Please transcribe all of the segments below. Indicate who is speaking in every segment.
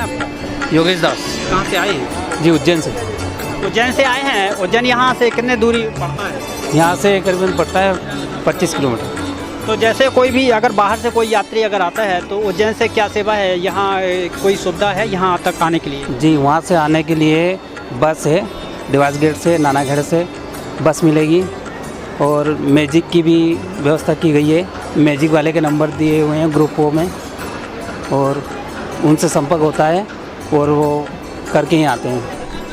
Speaker 1: आपका?
Speaker 2: योगेश दास
Speaker 1: कहाँ से आए हैं?
Speaker 2: जी, उज्जैन से।
Speaker 1: उज्जैन से आए हैं। उज्जैन यहाँ से कितने दूरी पड़ता है?
Speaker 2: यहाँ से करीबन पड़ता है 25 किलोमीटर।
Speaker 1: तो जैसे कोई भी अगर बाहर से कोई यात्री अगर आता है तो उज्जैन से क्या सेवा है, यहाँ कोई सुविधा है यहाँ तक आने के लिए?
Speaker 2: जी, वहाँ से आने के लिए बस है, डिवाइस गेट से नानागढ़ से बस मिलेगी और मैजिक की भी व्यवस्था की गई है। मैजिक वाले के नंबर दिए हुए हैं ग्रुपों में और उनसे संपर्क होता है और वो करके ही आते हैं।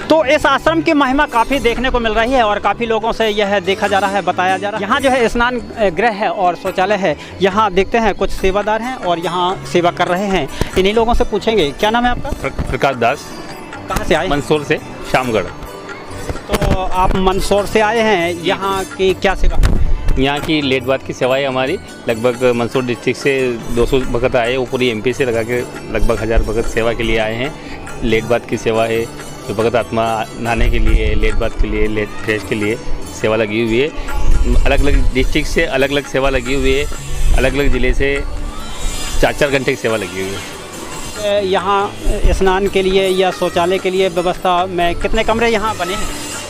Speaker 1: तो इस आश्रम की महिमा काफ़ी देखने को मिल रही है और काफ़ी लोगों से यह देखा जा रहा है, बताया जा रहा है। यहाँ जो है स्नान गृह है और शौचालय है। यहाँ देखते हैं कुछ सेवादार हैं और यहाँ सेवा कर रहे हैं। इन्हीं लोगों से पूछेंगे। क्या नाम है आपका?
Speaker 3: प्रकाश दास।
Speaker 1: कहाँ से आए?
Speaker 3: मंदसौर से, शामगढ़।
Speaker 1: तो आप मंदसौर से आए हैं, यहाँ की क्या सेवा?
Speaker 3: यहाँ की लेट बात की सेवा है हमारी। लगभग मंदसौर डिस्ट्रिक्ट से 200 भगत आए, ऊपरी एमपी से लगा के लगभग 1000 भगत सेवा के लिए आए हैं। लेट बात की सेवा है, तो भगत आत्मा नहाने के लिए, लेट बात के लिए, लेट फ्रेश के लिए सेवा लगी हुई है। अलग अलग डिस्ट्रिक्ट से अलग अलग सेवा लगी हुई है। अलग अलग ज़िले से 4-4 घंटे की सेवा लगी हुई है।
Speaker 1: यहाँ स्नान के लिए या शौचालय के लिए व्यवस्था में कितने कमरे यहाँ बने हैं?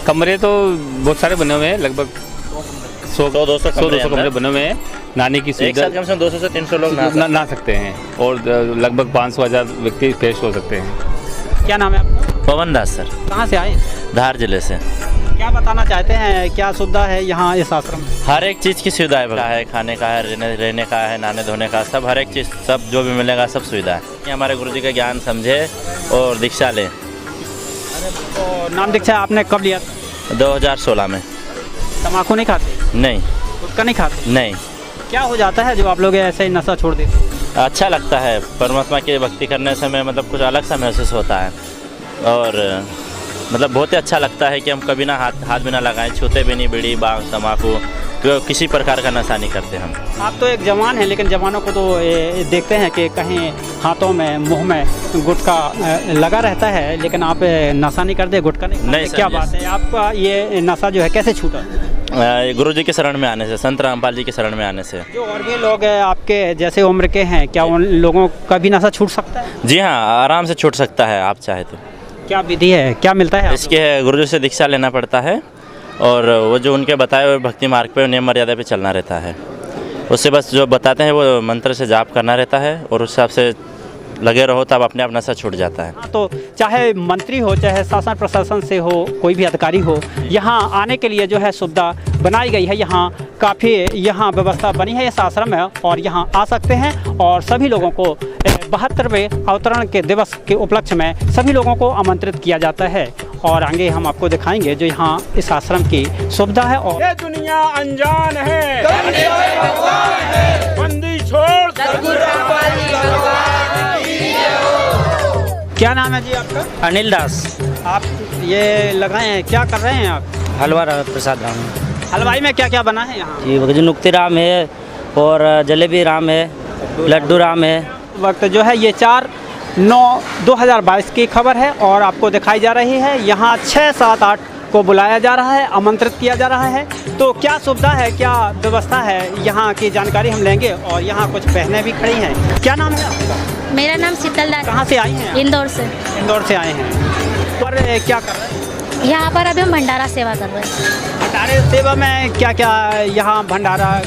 Speaker 3: कमरे तो बहुत सारे बने हुए हैं, लगभग 100-200 कमरे बने हुए हैं। नहाने की सुविधा
Speaker 4: कम से कम 200 से 300 लोग
Speaker 3: नहा सकते हैं और लगभग 500-1000 व्यक्ति फ्रेश हो सकते हैं।
Speaker 1: क्या नाम है आपका?
Speaker 4: पवन दास सर।
Speaker 1: कहाँ से आए?
Speaker 4: धार जिले से।
Speaker 1: क्या बताना चाहते हैं, क्या सुविधा है यहाँ इस आश्रम में?
Speaker 4: हर एक चीज़ की सुविधा है, खाने का है, रहने का है, नहाने धोने का, सब हर एक चीज़, सब जो भी मिलेगा सब सुविधा है। ये हमारे गुरु जी का ज्ञान समझे और दीक्षा लें।
Speaker 1: तो नाम दीक्षा आपने कब लिया था?
Speaker 4: 2016 में।
Speaker 1: तम्बाकू नहीं खाते?
Speaker 4: नहीं।
Speaker 1: गुटखा नहीं खाते?
Speaker 4: नहीं।
Speaker 1: क्या हो जाता है जो आप लोग ऐसे ही नशा छोड़ देते?
Speaker 4: अच्छा लगता है, परमात्मा की भक्ति करने समय मतलब कुछ अलग सा महसूस होता है और मतलब बहुत ही अच्छा लगता है कि हम कभी ना हाथ भी ना लगाएं, छूते भी नहीं बीड़ी बांग तम्बाकू, किसी प्रकार का नशा नहीं करते हम।
Speaker 1: आप तो एक जवान हैं, लेकिन जवानों को तो देखते हैं कि कहीं हाथों में मुंह में गुटखा लगा रहता है, लेकिन आप नशा नहीं करते, गुटखा नहीं
Speaker 4: सर,
Speaker 1: क्या बात है? आपका ये नशा जो है कैसे छूटा?
Speaker 4: गुरु जी के शरण में आने से, संत रामपाल जी के शरण में आने से।
Speaker 1: जो और भी लोग आपके जैसे उम्र के हैं, क्या उन लोगों का भी नशा छूट सकता है?
Speaker 4: जी हाँ, आराम से छूट सकता है, आप चाहे तो।
Speaker 1: क्या विधि है, क्या मिलता है?
Speaker 4: इसके गुरु जी से दीक्षा लेना पड़ता है और वो जो उनके बताए हुए भक्ति मार्ग पे नियम मर्यादा पे चलना रहता है। उससे बस जो बताते हैं वो मंत्र से जाप करना रहता है और उस हिसाब से लगे रहो तब अपने आप नशा छूट जाता है।
Speaker 1: तो चाहे मंत्री हो, चाहे शासन प्रशासन से हो, कोई भी अधिकारी हो, यहाँ आने के लिए जो है सुविधा बनाई गई है। यहाँ काफ़ी यहाँ व्यवस्था बनी है इस आश्रम में और यहाँ आ सकते हैं और सभी लोगों को 72वें अवतरण के दिवस के उपलक्ष्य में सभी लोगों को आमंत्रित किया जाता है। और आगे हम आपको दिखाएंगे जो यहाँ इस आश्रम की सुविधा है। और
Speaker 5: ये दुनिया अनजान है, बंदी छोड़
Speaker 1: क्या नाम है जी आपका?
Speaker 2: अनिल दास।
Speaker 1: आप ये लगाए हैं, क्या कर रहे हैं आप?
Speaker 2: हलवा प्रसाद राम।
Speaker 1: हलवाई में क्या क्या बना है यहाँ?
Speaker 2: जी, नुक्ती राम है और जलेबी राम है, लड्डू राम है।
Speaker 1: वक्त जो है ये 4/9/2022 की खबर है और आपको दिखाई जा रही है। यहाँ 6, 7, 8 को बुलाया जा रहा है, आमंत्रित किया जा रहा है। तो क्या सुविधा है, क्या व्यवस्था है, यहाँ की जानकारी हम लेंगे। और यहाँ कुछ बहनें भी खड़ी हैं। क्या नाम है आपका?
Speaker 6: मेरा नाम शीतल दास।
Speaker 1: कहाँ से आई हैं?
Speaker 6: इंदौर से।
Speaker 1: इंदौर से आए हैं। पर क्या कर रहे हैं
Speaker 6: यहाँ पर? अभी हम भंडारा सेवा कर रहे हैं।
Speaker 1: भंडारे सेवा में क्या क्या यहाँ भंडारा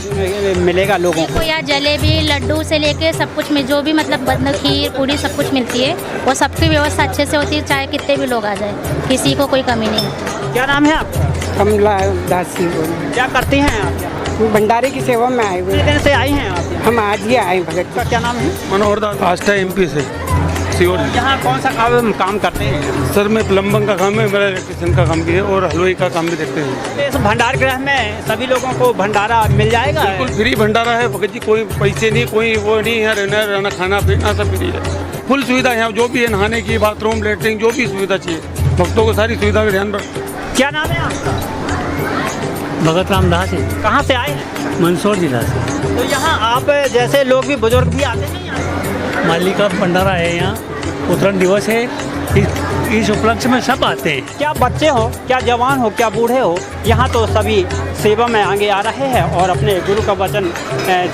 Speaker 1: मिलेगा लोगों को?
Speaker 6: यहाँ जलेबी लड्डू से लेके सब कुछ में जो भी मतलब खीर पूरी सब कुछ मिलती है, वो सबकी व्यवस्था अच्छे से होती है, चाहे कितने भी लोग आ जाए, किसी को कोई कमी नहीं होती।
Speaker 1: क्या नाम है आपका?
Speaker 7: कमला दास सिंह।
Speaker 1: क्या करती हैं आप?
Speaker 7: भंडारे की सेवा में आए हुए।
Speaker 1: कितने दिन से आई हैं आप?
Speaker 7: हम आज ही आए भगत।
Speaker 1: का क्या नाम है?
Speaker 5: मनोहर दास, आस्था एमपी से, सीओ।
Speaker 1: यहाँ कौन सा काम करते हैं?
Speaker 5: सर मैं प्लम्बिंग का काम है, मेरा इलेक्ट्रिशियन का काम भी है और हलवाई का काम भी देखते हैं।
Speaker 1: इस भंडार गृह में सभी लोगों को भंडारा मिल जाएगा?
Speaker 5: बिल्कुल फ्री भंडारा है भगत जी, कोई पैसे नहीं, कोई वो नहीं है, रहना खाना पीना सब फ्री है। फुल सुविधा है, जो भी है नहाने की, बाथरूम लेटरिन जो भी सुविधा चाहिए, भक्तों को सारी सुविधा का ध्यान रख।
Speaker 1: क्या नाम है आपका?
Speaker 2: भगत रामदास है।
Speaker 1: कहाँ से आए हैं?
Speaker 2: मंदसौर जिला से।
Speaker 1: तो यहाँ आप जैसे लोग भी, बुजुर्ग भी आते हैं यहाँ?
Speaker 2: माली का भंडारा है यहाँ,
Speaker 8: उत्तरायण दिवस है। इस उपलक्ष्य में सब आते हैं।
Speaker 1: क्या बच्चे हो, क्या जवान हो, क्या बूढ़े हो, यहाँ तो सभी सेवा में आगे आ रहे हैं और अपने गुरु का वचन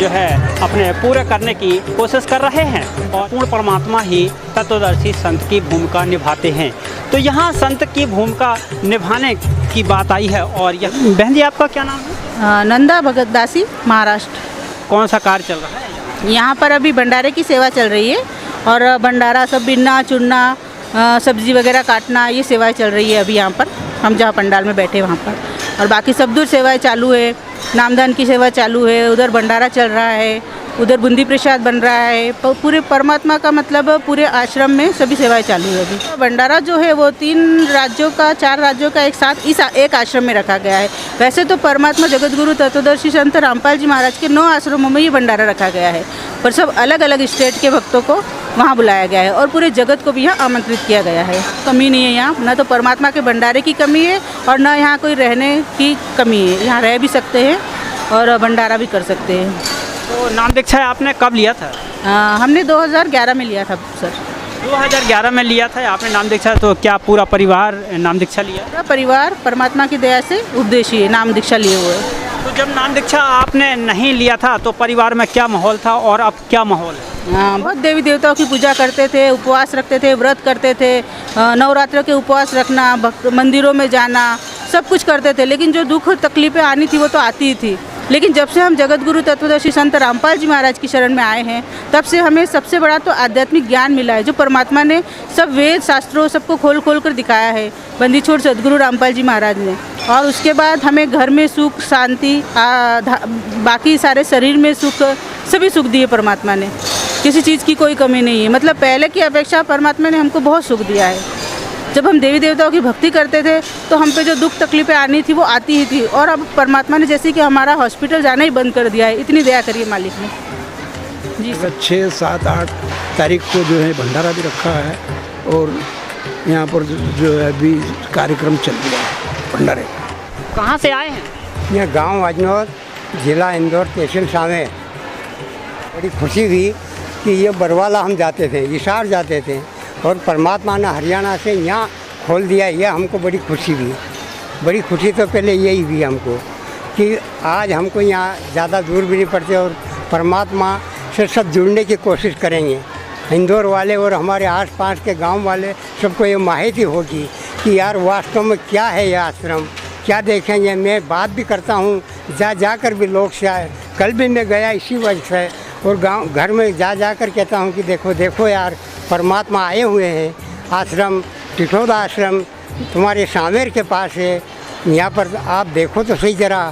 Speaker 1: जो है अपने पूरे करने की कोशिश कर रहे हैं और पूर्ण परमात्मा ही तत्वदर्शी संत की भूमिका निभाते हैं। तो यहाँ संत की भूमिका निभाने की बात आई है। और यह बहन जी, आपका क्या नाम है?
Speaker 9: नंदा भगत दासी, महाराष्ट्र।
Speaker 1: कौन सा कार्य चल रहा है?
Speaker 9: यहाँ पर अभी भंडारे की सेवा चल रही है और भंडारा सब बिनना चुनना, सब्जी वगैरह काटना, ये सेवाएं चल रही है अभी यहाँ पर। हम जहाँ पंडाल में बैठे वहाँ पर, और बाकी सब दूर सेवाएं चालू है। नामदान की सेवा चालू है, उधर भंडारा चल रहा है, उधर बूंदी प्रसाद बन रहा है। पूरे परमात्मा का मतलब पूरे आश्रम में सभी सेवाएं चालू है अभी। भंडारा जो है वो 4 राज्यों का एक साथ इस एक आश्रम में रखा गया है। वैसे तो परमात्मा जगतगुरु तत्वदर्शी संत रामपाल जी महाराज के 9 आश्रमों में ये भंडारा रखा गया है, पर सब अलग अलग स्टेट के भक्तों को वहाँ बुलाया गया है और पूरे जगत को भी यहाँ आमंत्रित किया गया है। कमी नहीं है यहाँ, न तो परमात्मा के भंडारे की कमी है और न यहाँ कोई रहने की कमी है। यहाँ रह भी सकते हैं और भंडारा भी कर सकते हैं।
Speaker 1: तो नाम दीक्षा आपने कब लिया था?
Speaker 9: हमने 2011 में लिया था सर।
Speaker 1: 2011 में लिया था आपने नाम दीक्षा। तो क्या पूरा परिवार नाम दीक्षा लिया?
Speaker 9: पूरा परिवार परमात्मा की दया से उपदेशी है, नाम दीक्षा लिए हुए।
Speaker 1: तो जब नाम दीक्षा आपने नहीं लिया था तो परिवार में क्या माहौल था और अब क्या माहौल है?
Speaker 9: बहुत देवी देवताओं की पूजा करते थे, उपवास रखते थे, व्रत करते थे, नवरात्र के उपवास रखना, मंदिरों में जाना, सब कुछ करते थे। लेकिन जो दुख और तकलीफें आनी थी वो तो आती ही थी। लेकिन जब से हम जगत गुरु तत्वदर्शी संत रामपाल जी महाराज की शरण में आए हैं, तब से हमें सबसे बड़ा तो आध्यात्मिक ज्ञान मिला है, जो परमात्मा ने सब वेद शास्त्रों सबको खोल खोल कर दिखाया है, बंदी छोड़ सदगुरु रामपाल जी महाराज ने। और उसके बाद हमें घर में सुख शांति, बाकी सारे शरीर में सुख, सभी सुख दिए परमात्मा ने। किसी चीज़ की कोई कमी नहीं है। मतलब पहले की अपेक्षा परमात्मा ने हमको बहुत सुख दिया है। जब हम देवी देवताओं की भक्ति करते थे तो हम पे जो दुख तकलीफें आनी थी वो आती ही थी, और अब परमात्मा ने जैसे कि हमारा हॉस्पिटल जाना ही बंद कर दिया है। इतनी दया करिए मालिक ने जी।
Speaker 10: 6, 7, 8 तारीख को जो है भंडारा भी रखा है और यहाँ पर जो है अभी कार्यक्रम चल रहा है भंडारे।
Speaker 1: कहाँ से आए हैं?
Speaker 11: यह गांव अजनौर, जिला इंदौर, तहसील शामे। बड़ी खुशी हुई कि ये बरवाला हम जाते थे, हिसार जाते थे, और परमात्मा ने हरियाणा से यहाँ खोल दिया। ये हमको बड़ी खुशी हुई। बड़ी खुशी तो पहले यही हुई हमको कि आज हमको यहाँ ज़्यादा दूर भी नहीं पड़ते और परमात्मा से सब जुड़ने की कोशिश करेंगे। इंदौर वाले और हमारे आसपास के गांव वाले सबको ये माहिती होगी कि यार वास्तव में क्या है ये आश्रम, क्या देखेंगे। मैं बात भी करता हूँ जाकर भी लोग से आए। कल भी मैं गया इसी वजह से, और गांव घर में जाकर कहता हूँ कि देखो देखो यार, परमात्मा आए हुए हैं। आश्रम टिठौदा आश्रम तुम्हारे सामेर के पास है, यहाँ पर आप देखो तो सही जरा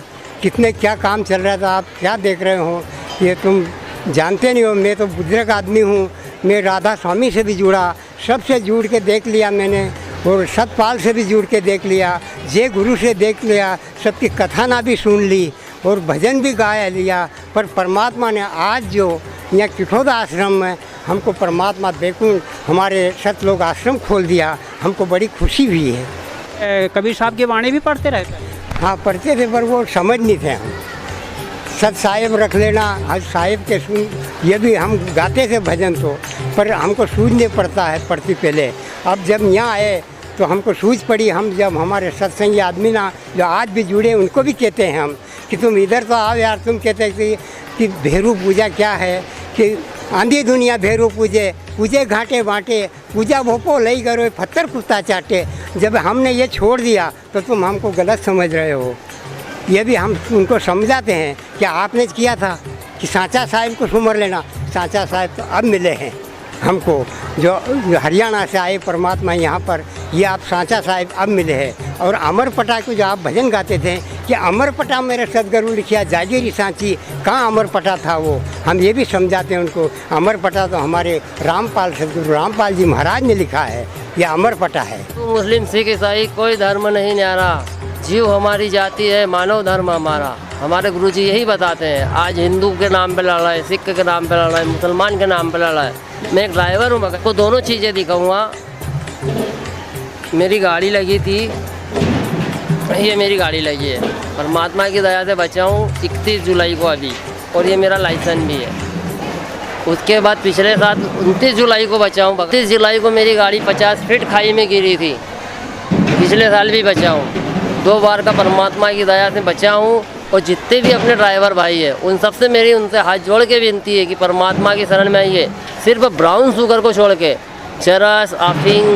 Speaker 11: कितने क्या काम चल रहा था। आप क्या देख रहे हो ये तुम जानते नहीं हो। मैं तो बुजुर्ग आदमी हूँ, मैं राधा स्वामी से भी जुड़ा, सबसे जुड़ के देख लिया मैंने, और सतपाल से भी जुड़ के देख लिया, जय गुरु से देख लिया, सबकी कथा ना भी सुन ली और भजन भी गाया लिया। पर परमात्मा ने आज जो यहाँ टिठौदा आश्रम में हमको परमात्मा देखूं हमारे सतलोक आश्रम खोल दिया, हमको बड़ी खुशी हुई है।
Speaker 1: कबीर साहब की वाणी भी पढ़ते रहते?
Speaker 11: हाँ पढ़ते थे, पर वो समझ नहीं थे हम। सत साहिब रख लेना, हज साहिब के सुन, ये भी हम गाते थे भजन तो, पर हमको सूझने पड़ता है पढ़ती पहले। अब जब यहाँ आए तो हमको सूझ पड़ी। हम जब हमारे सत्संगी आदमी ना जो आज भी जुड़े उनको भी कहते हैं हम कि तुम इधर तो आओ यार। तुम कहते कि भेरू पूजा क्या है, कि आंधी दुनिया भेरू पूजे घाटे बाँटे, पूजा भोपो लई करो पत्थर कुत्ता चाटे। जब हमने ये छोड़ दिया तो तुम हमको गलत समझ रहे हो। ये भी हम उनको समझाते हैं कि आपने किया था कि सांचा साहिब को सुमर लेना। सांचा साहिब तो अब मिले हैं हमको, जो हरियाणा से आए परमात्मा यहाँ पर, ये आप सांचा साहिब अब मिले हैं। और अमर पटा को जो आप भजन गाते थे कि अमर पटा मेरे सदगुरु लिखिया जागीरी सांची, कहाँ अमर पटा था वो, हम ये भी समझाते हैं उनको। अमर पटा तो हमारे रामपाल सदगुरु रामपाल जी महाराज ने लिखा है, ये अमर पटा है।
Speaker 12: मुस्लिम सिख ईसाई कोई धर्म नहीं न्यारा, जीव हमारी जाति है, मानव धर्म हमारा। हमारे गुरुजी यही बताते हैं। आज हिंदू के नाम पे लड़ा है, सिख के नाम पे लड़ा है, मुसलमान के नाम पे लड़ा है। मैं एक ड्राइवर हूँ, मगर को दोनों चीज़ें दिखाऊँगा। मेरी गाड़ी लगी थी, ये मेरी गाड़ी लगी है, परमात्मा की दया से बचा हूँ 31 जुलाई को अभी, और ये मेरा लाइसेंस भी है। उसके बाद पिछले साल 29 जुलाई को बचा हूँ। 29 जुलाई को मेरी गाड़ी 50 फीट खाई में गिरी थी। पिछले साल भी बचा हूँ। 2 बार का परमात्मा की दया से बचा हूँ। और जितने भी अपने ड्राइवर भाई हैं उन सबसे मेरी उनसे हाथ जोड़ के विनती है कि परमात्मा की शरण में आइए। सिर्फ ब्राउन शुगर को छोड़ के चरस, अफीम,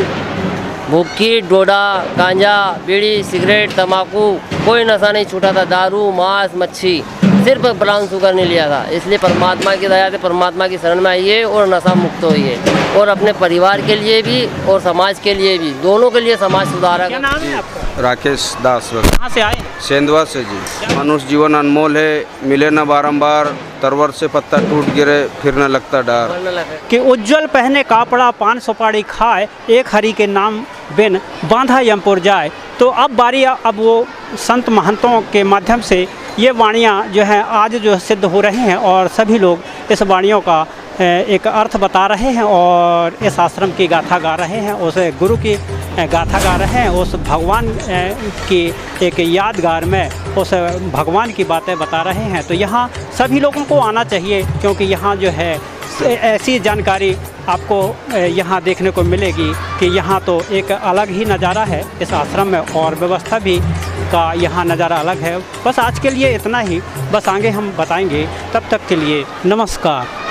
Speaker 12: भुक्की, डोडा, गांजा, बीड़ी, सिगरेट, तंबाकू कोई नशा नहीं छूटा था। दारू, मांस, मच्छी, सिर्फ ब्राउन शुगर नहीं लिया था। इसलिए परमात्मा की दया से परमात्मा की शरण में आइए और नशा मुक्त होइए। और अपने परिवार के लिए भी और समाज के लिए भी, दोनों के लिए समाज सुधारक।
Speaker 1: क्या नाम है आपका?
Speaker 13: राकेश दास।
Speaker 1: कहाँ से आए?
Speaker 13: सेंधवा से जी। मनुष्य जीवन अनमोल है, मिले न बारंबार, तरवर से पत्ता टूट गिरे फिर न लगता डार।
Speaker 1: कि उज्जवल पहने कापड़ा, पान सुपारी खाए, एक हरि के नाम बिन बांधा यमपुर जाए। तो अब बारी अब वो संत महंतों के माध्यम से ये वाणियाँ जो हैं आज जो सिद्ध हो रही हैं और सभी लोग इस वाणियों का एक अर्थ बता रहे हैं और इस आश्रम की गाथा गा रहे हैं, उस गुरु की गाथा गा रहे हैं, उस भगवान की एक यादगार में उस भगवान की बातें बता रहे हैं। तो यहाँ सभी लोगों को आना चाहिए क्योंकि यहाँ जो है ऐसी जानकारी आपको यहाँ देखने को मिलेगी कि यहाँ तो एक अलग ही नज़ारा है इस आश्रम में और व्यवस्था भी का यहाँ नज़ारा अलग है। बस आज के लिए इतना ही, बस आगे हम बताएंगे। तब तक के लिए नमस्कार।